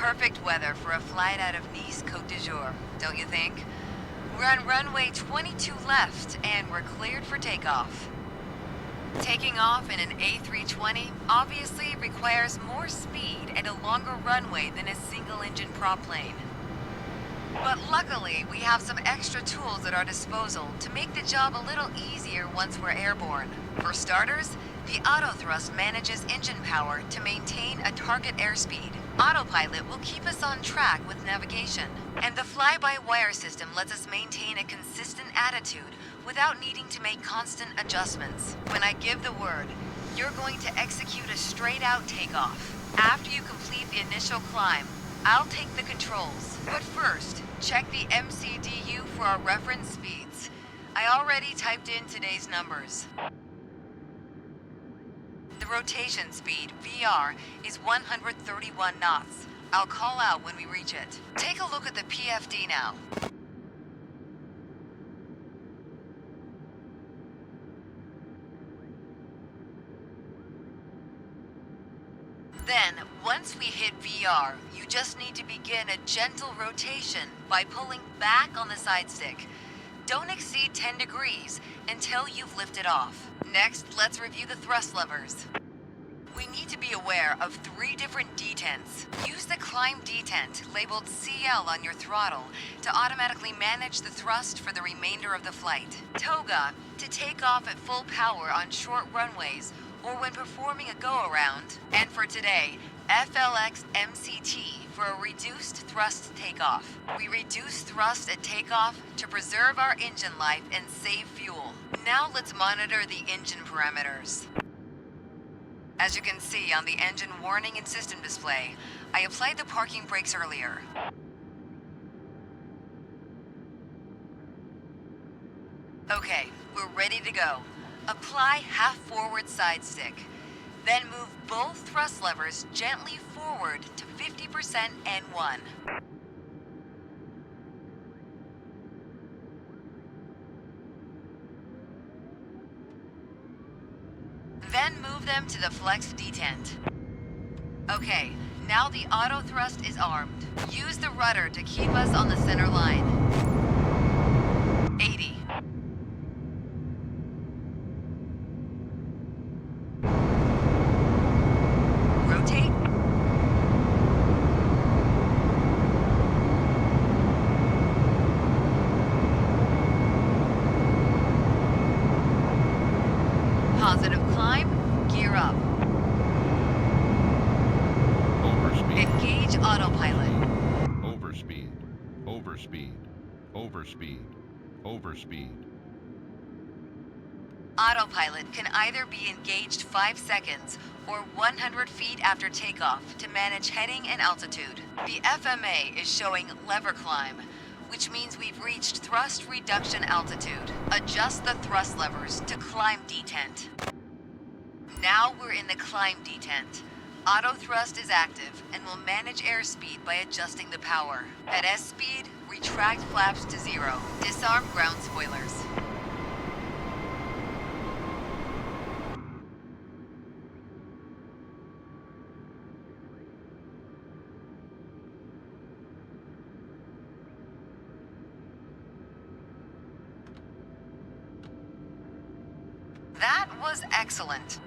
Perfect weather for a flight out of Nice Côte d'Azur, don't you think? We're on runway 22 left, and we're cleared for takeoff. Taking off in an A320 obviously requires more speed and a longer runway than a single-engine prop plane. But luckily, we have some extra tools at our disposal to make the job a little easier once we're airborne. For starters, the autothrust manages engine power to maintain a target airspeed. Autopilot will keep us on track with navigation, and the fly-by-wire system lets us maintain a consistent attitude without needing to make constant adjustments. When I give the word, you're going to execute a straight-out takeoff. After you complete the initial climb, I'll take the controls. But first, check the MCDU for our reference speeds. I already typed in today's numbers. The rotation speed, VR, is 131 knots. I'll call out when we reach it. Take a look at the PFD now. Then, once we hit VR, you just need to begin a gentle rotation by pulling back on the side stick. Don't exceed 10 degrees until you've lifted off. Next, let's review the thrust levers. We need to be aware of 3 different detents. Use the climb detent labeled CL on your throttle to automatically manage the thrust for the remainder of the flight. Toga to take off at full power on short runways or when performing a go-around. And for today, FLX MCT for a reduced thrust takeoff. We reduce thrust at takeoff to preserve our engine life and save fuel. Now let's monitor the engine parameters. As you can see on the engine warning and system display, I applied the parking brakes earlier. Okay, we're ready to go. Apply half forward side stick. Then move both thrust levers gently forward to 50% N1. Then move them to the flex detent. Okay, now the auto thrust is armed. Use the rudder to keep us on the center line. 80. Rotate. Positive climb, gear up. Overspeed. Engage autopilot. Overspeed. Overspeed. Overspeed. Overspeed. Autopilot can either be engaged 5 seconds or 100 feet after takeoff to manage heading and altitude. The FMA is showing lever climb, which means we've reached thrust reduction altitude. Adjust the thrust levers to climb detent. Now we're in the climb detent. Auto thrust is active and will manage airspeed by adjusting the power. At S speed, retract flaps to 0. Disarm ground spoilers. That was excellent.